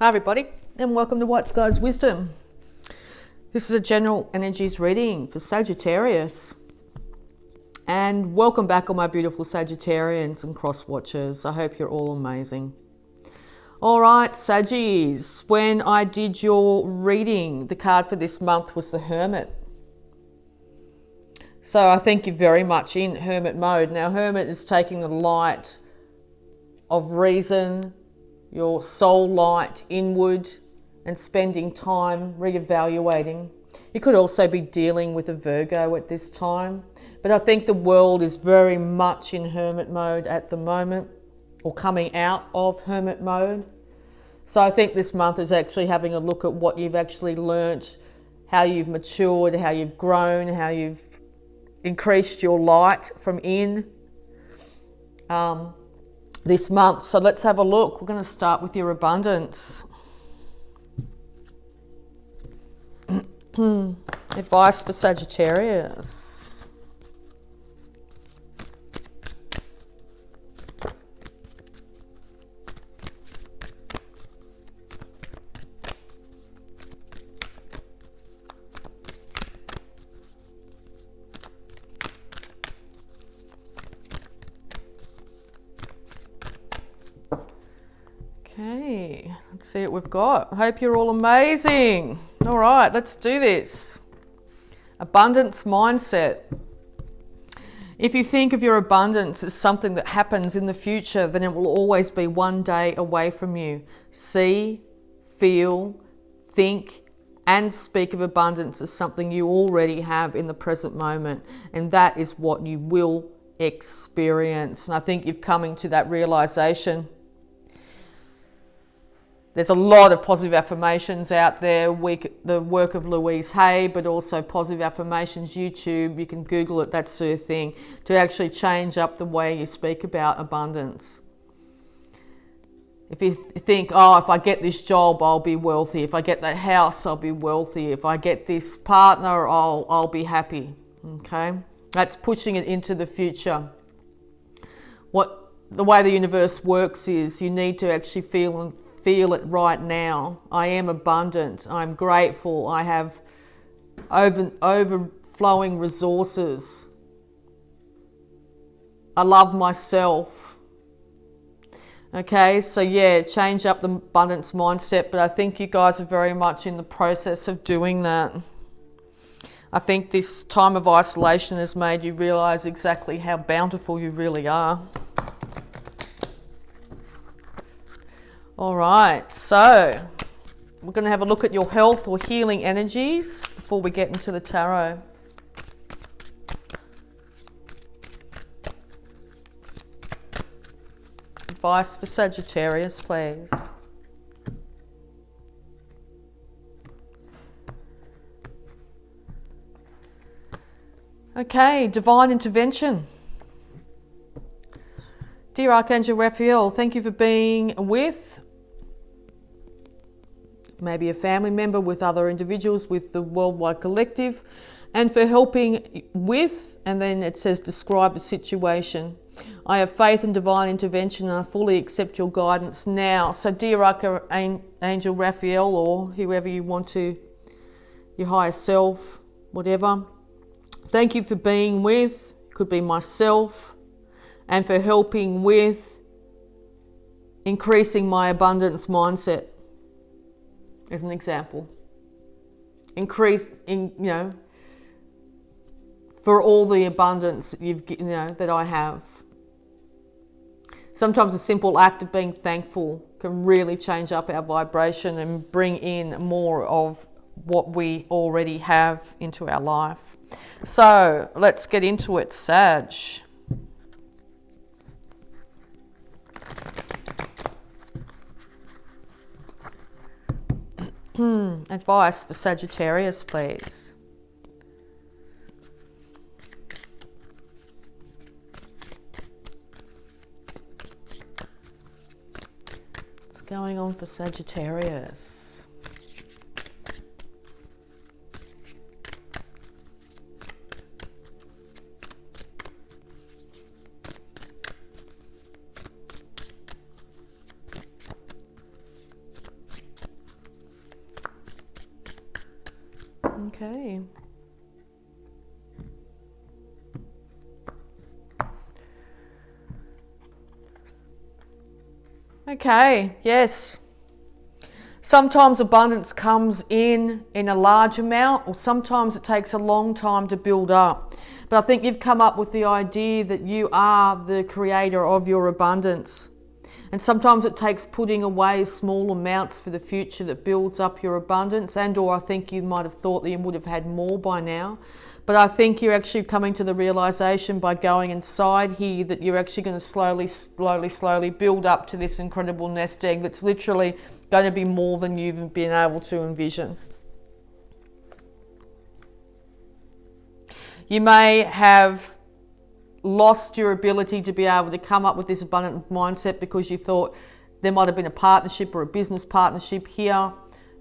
Hi everybody, and welcome to Whiteskys Wisdom. This is a general energies reading for Sagittarius. And welcome back, all my beautiful Sagittarians and cross watchers. I hope you're all amazing. All right, Saggies, when I did your reading, the card for this month was the Hermit. So I think you're very much in Hermit mode. Now, Hermit is taking the light of reason, your soul light inward, and spending time reevaluating. You could also be dealing with a Virgo at this time, but I think the world is very much in Hermit mode at the moment, or coming out of Hermit mode. So I think this month is actually having a look at what you've actually learnt, how you've matured, how you've grown, how you've increased your light from in this month. So let's have a look. We're going to start with your abundance. Advice for Sagittarius. Okay, let's see what we've got. I hope you're all amazing. All right, let's do this. Abundance mindset. If you think of your abundance as something that happens in the future, then it will always be one day away from you. See, feel, think, and speak of abundance as something you already have in the present moment. And that is what you will experience. And I think you've coming to that realization. There's a lot of positive affirmations out there, the work of Louise Hay, but also positive affirmations, YouTube, you can Google it, that sort of thing, to actually change up the way you speak about abundance. If you think, oh, if I get this job, I'll be wealthy. If I get that house, I'll be wealthy. If I get this partner, I'll be happy. Okay? That's pushing it into the future. The way the universe works is you need to actually feel it right now. I am abundant. I'm grateful. I have overflowing resources. I love myself. Okay, so yeah, change up the abundance mindset, but I think you guys are very much in the process of doing that. I think this time of isolation has made you realize exactly how bountiful you really are. All right, so we're going to have a look at your health or healing energies before we get into the tarot. Advice for Sagittarius, please. Okay, divine intervention. Dear Archangel Raphael, thank you for being with maybe a family member, with other individuals, with the worldwide collective, and for helping with, and then it says describe the situation. I have faith in divine intervention and I fully accept your guidance now. So dear Archangel Raphael, or whoever you want to, your higher self, whatever, thank you for being with, could be myself, and for helping with increasing my abundance mindset. As an example, for all the abundance that I have. Sometimes a simple act of being thankful can really change up our vibration and bring in more of what we already have into our life. So let's get into it, Sag. Advice for Sagittarius, please. What's going on for Sagittarius? Okay. Okay, yes. Sometimes abundance comes in a large amount, or sometimes it takes a long time to build up. But I think you've come up with the idea that you are the creator of your abundance. And sometimes it takes putting away small amounts for the future that builds up your abundance, and or I think you might have thought that you would have had more by now. But I think you're actually coming to the realization by going inside here that you're actually going to slowly build up to this incredible nest egg that's literally going to be more than you've been able to envision. You may have lost your ability to be able to come up with this abundant mindset because you thought there might have been a partnership or a business partnership here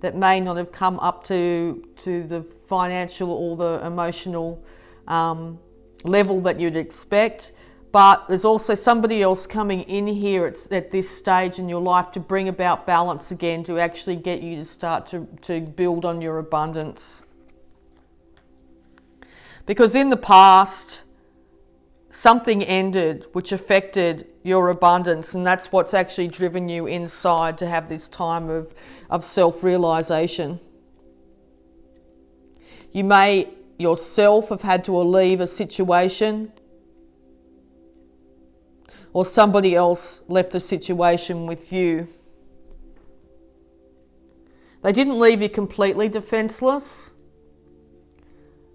that may not have come up to the financial or the emotional level that you'd expect. But there's also somebody else coming in here at this stage in your life to bring about balance again, to actually get you to start to build on your abundance. Because in the past, something ended which affected your abundance, and that's what's actually driven you inside to have this time of self-realization. You may yourself have had to leave a situation, or somebody else left the situation with you. They didn't leave you completely defenseless,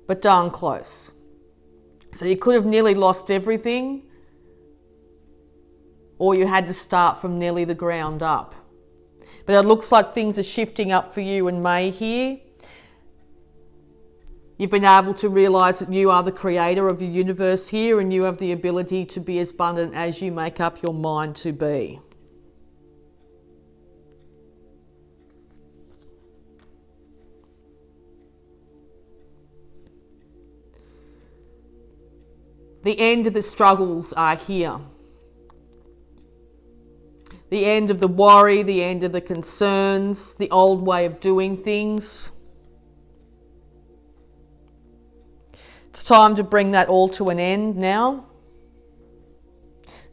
but darn close. So you could have nearly lost everything, or you had to start from nearly the ground up. But it looks like things are shifting up for you in May here. You've been able to realise that you are the creator of your universe here, and you have the ability to be as abundant as you make up your mind to be. The end of the struggles are here. The end of the worry, the end of the concerns, the old way of doing things. It's time to bring that all to an end now.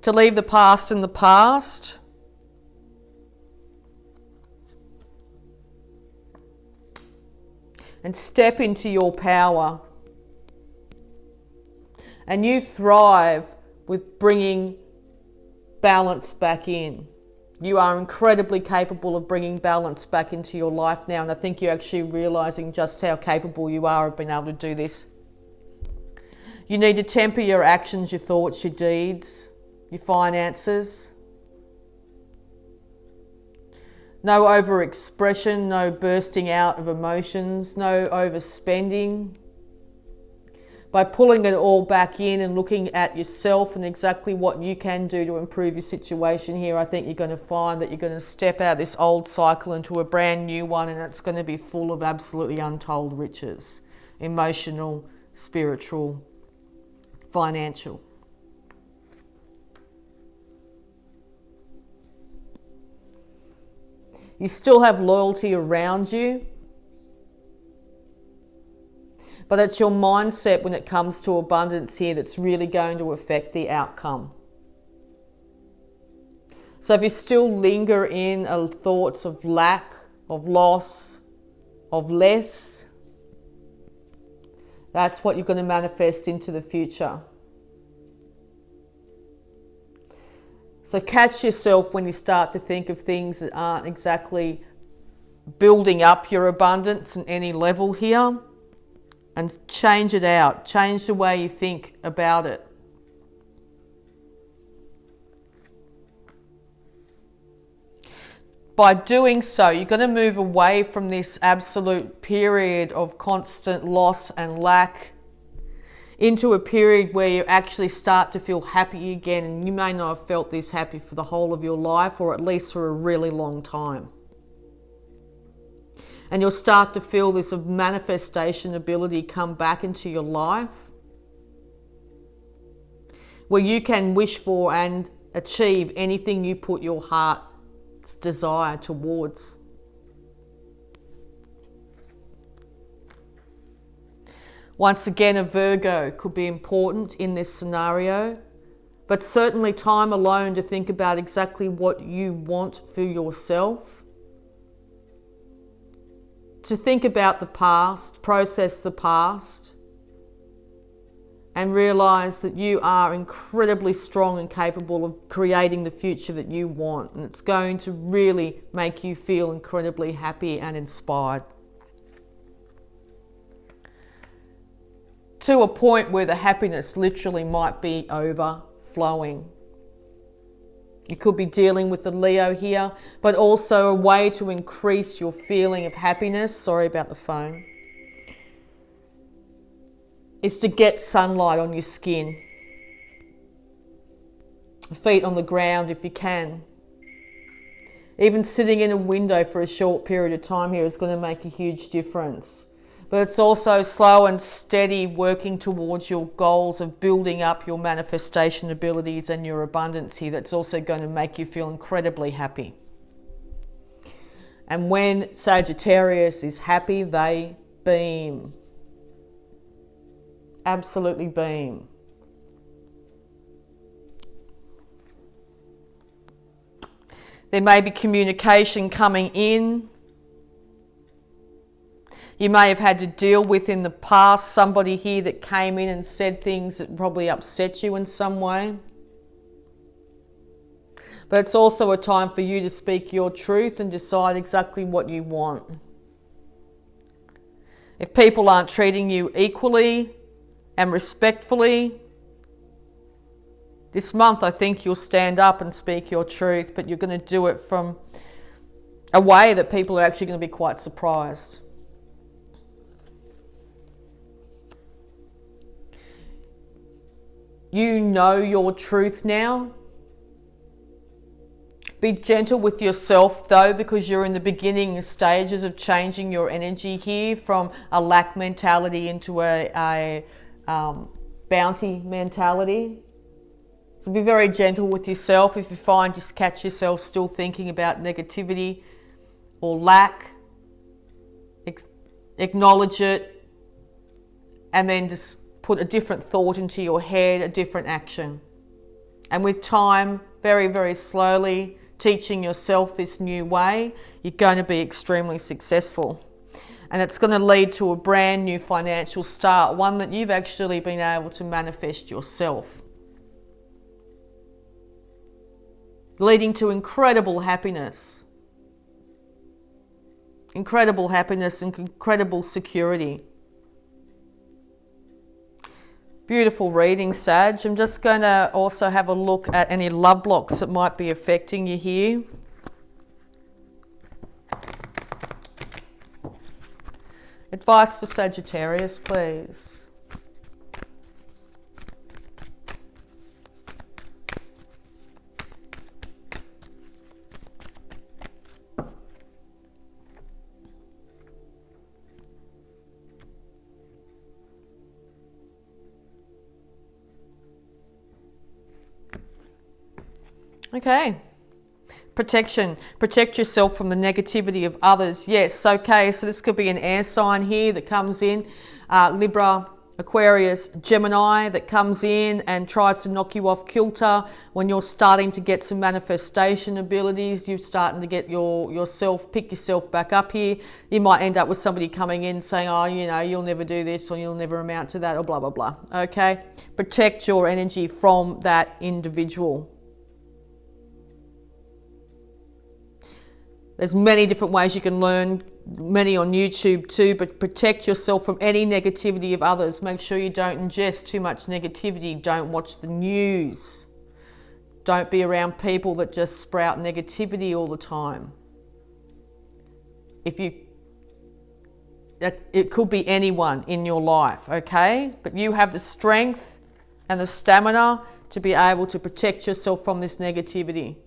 To leave the past in the past. And step into your power. And you thrive with bringing balance back in. You are incredibly capable of bringing balance back into your life now, and I think you're actually realising just how capable you are of being able to do this. You need to temper your actions, your thoughts, your deeds, your finances. No overexpression, no bursting out of emotions, no overspending. By pulling it all back in and looking at yourself and exactly what you can do to improve your situation here, I think you're going to find that you're going to step out of this old cycle into a brand new one, and it's going to be full of absolutely untold riches. Emotional, spiritual, financial. You still have loyalty around you, but it's your mindset when it comes to abundance here that's really going to affect the outcome. So if you still linger in thoughts of lack, of loss, of less, that's what you're going to manifest into the future. So catch yourself when you start to think of things that aren't exactly building up your abundance in any level here. And change it out. Change the way you think about it. By doing so, you're going to move away from this absolute period of constant loss and lack into a period where you actually start to feel happy again. And you may not have felt this happy for the whole of your life, or at least for a really long time. And you'll start to feel this manifestation ability come back into your life, where you can wish for and achieve anything you put your heart's desire towards. Once again, a Virgo could be important in this scenario, but certainly time alone to think about exactly what you want for yourself. To think about the past, process the past, and realize that you are incredibly strong and capable of creating the future that you want. And it's going to really make you feel incredibly happy and inspired. To a point where the happiness literally might be overflowing. You could be dealing with the Leo here, but also a way to increase your feeling of happiness. Sorry about the phone. Is to get sunlight on your skin. Feet on the ground if you can. Even sitting in a window for a short period of time here is going to make a huge difference. But it's also slow and steady working towards your goals of building up your manifestation abilities and your abundance here. That's also going to make you feel incredibly happy. And when Sagittarius is happy, they beam. Absolutely beam. There may be communication coming in. You may have had to deal with in the past somebody here that came in and said things that probably upset you in some way. But it's also a time for you to speak your truth and decide exactly what you want. If people aren't treating you equally and respectfully, this month I think you'll stand up and speak your truth, but you're going to do it from a way that people are actually going to be quite surprised. You know your truth now. Be gentle with yourself though, because you're in the beginning stages of changing your energy here from a lack mentality into a bounty mentality. So be very gentle with yourself. If you find you catch yourself still thinking about negativity or lack, acknowledge it, and then just put a different thought into your head, a different action. And with time, very, very slowly, teaching yourself this new way, you're going to be extremely successful. And it's going to lead to a brand new financial start, one that you've actually been able to manifest yourself. Leading to incredible happiness. Incredible happiness and incredible security. Beautiful reading, Sag. I'm just going to also have a look at any love blocks that might be affecting you here. Advice for Sagittarius, please. Okay. Protection. Protect yourself from the negativity of others. Yes, okay, so this could be an air sign here that comes in. Libra, Aquarius, Gemini that comes in and tries to knock you off kilter when you're starting to get some manifestation abilities. You're starting to get pick yourself back up here. You might end up with somebody coming in saying, oh, you know, you'll never do this or you'll never amount to that or blah, blah, blah. Okay? Protect your energy from that individual. There's many different ways you can learn, many on YouTube too, but protect yourself from any negativity of others. Make sure you don't ingest too much negativity. Don't watch the news. Don't be around people that just sprout negativity all the time. It could be anyone in your life, okay? But you have the strength and the stamina to be able to protect yourself from this negativity.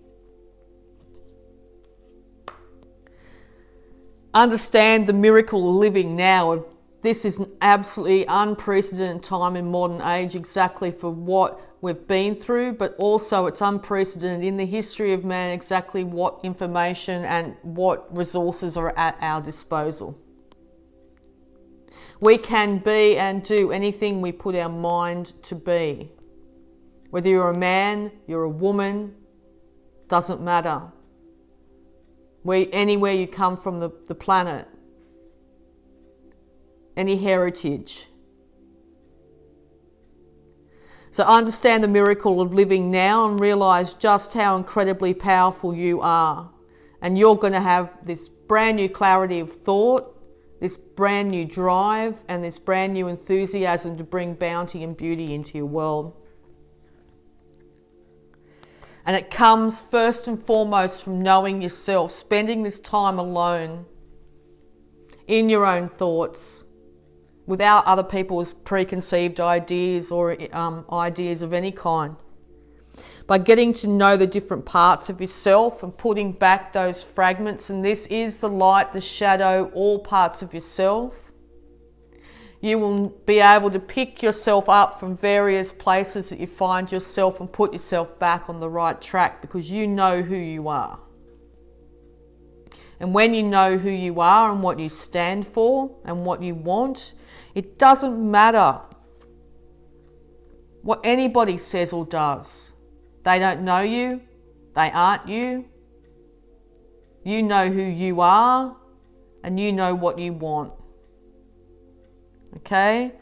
Understand the miracle of living now. This is an absolutely unprecedented time in modern age, exactly for what we've been through, but also it's unprecedented in the history of man, exactly what information and what resources are at our disposal. We can be and do anything we put our mind to be. Whether you're a man, you're a woman, doesn't matter. Anywhere you come from the planet, any heritage. So understand the miracle of living now and realize just how incredibly powerful you are. And you're going to have this brand new clarity of thought, this brand new drive, and this brand new enthusiasm to bring bounty and beauty into your world. And it comes first and foremost from knowing yourself, spending this time alone in your own thoughts, without other people's preconceived ideas or ideas of any kind. By getting to know the different parts of yourself and putting back those fragments, and this is the light, the shadow, all parts of yourself. You will be able to pick yourself up from various places that you find yourself and put yourself back on the right track because you know who you are. And when you know who you are and what you stand for and what you want, it doesn't matter what anybody says or does. They don't know you. They aren't you. You know who you are and you know what you want. Okay?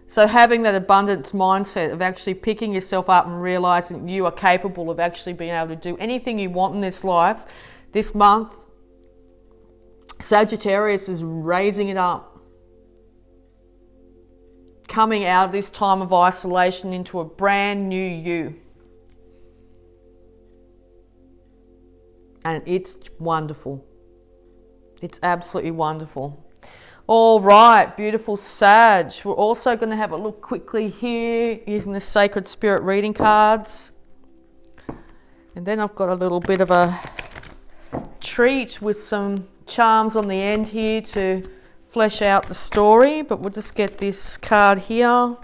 So having that abundance mindset of actually picking yourself up and realizing that you are capable of actually being able to do anything you want in this life, this month, Sagittarius is raising it up. Coming out of this time of isolation into a brand new you. And it's wonderful. It's absolutely wonderful. All right, beautiful Sag. We're also going to have a look quickly here using the Sacred Spirit reading cards. And then I've got a little bit of a treat with some charms on the end here to flesh out the story. But we'll just get this card here.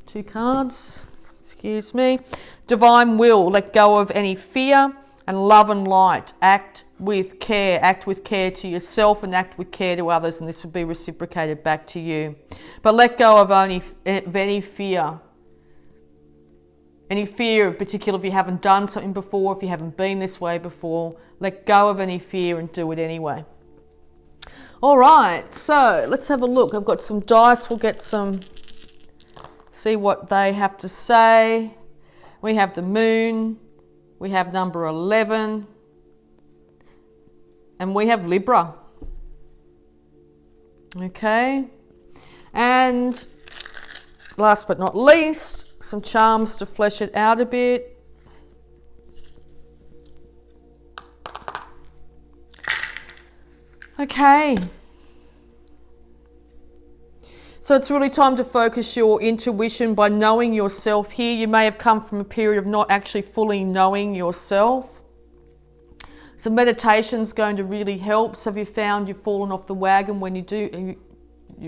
2 cards. Excuse me. Divine will. Let go of any fear. And love and light. Act with care. Act with care to yourself and act with care to others, and this will be reciprocated back to you. But let go of any fear. Any fear, in particular, if you haven't done something before, if you haven't been this way before, let go of any fear and do it anyway. All right, so let's have a look. I've got some dice. We'll get see what they have to say. We have the moon. We have number 11. And we have Libra. Okay. And last but not least, some charms to flesh it out a bit. Okay. So it's really time to focus your intuition by knowing yourself here. You may have come from a period of not actually fully knowing yourself. So meditation's going to really help. So have you found you've fallen off the wagon when you do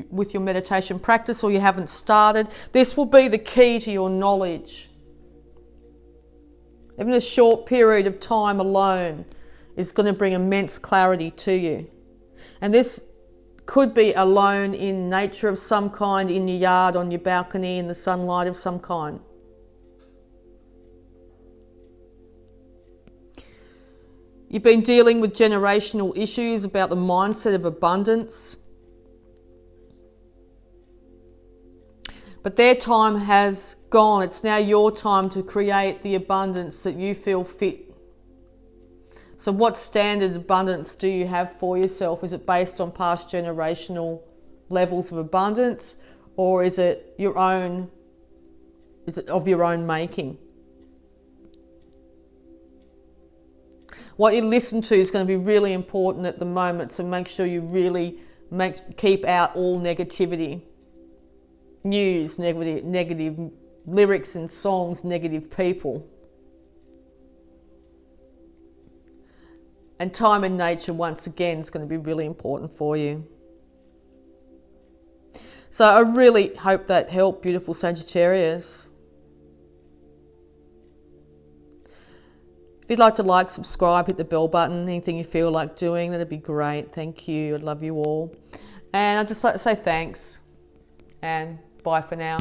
with your meditation practice, or you haven't started? This will be the key to your knowledge. Even a short period of time alone is going to bring immense clarity to you. And this could be alone in nature of some kind, in your yard, on your balcony, in the sunlight of some kind. You've been dealing with generational issues about the mindset of abundance. But their time has gone. It's now your time to create the abundance that you feel fit. So what standard abundance do you have for yourself? Is it based on past generational levels of abundance, or is it your own? Is it of your own making? What you listen to is going to be really important at the moment, so make sure you really keep out all negativity. News, negative lyrics and songs, negative people. And time in nature, once again, is going to be really important for you. So I really hope that helped, beautiful Sagittarius. If you'd like to like, subscribe, hit the bell button, anything you feel like doing, that'd be great. Thank you. I'd love you all. And I'd just like to say thanks. and bye for now.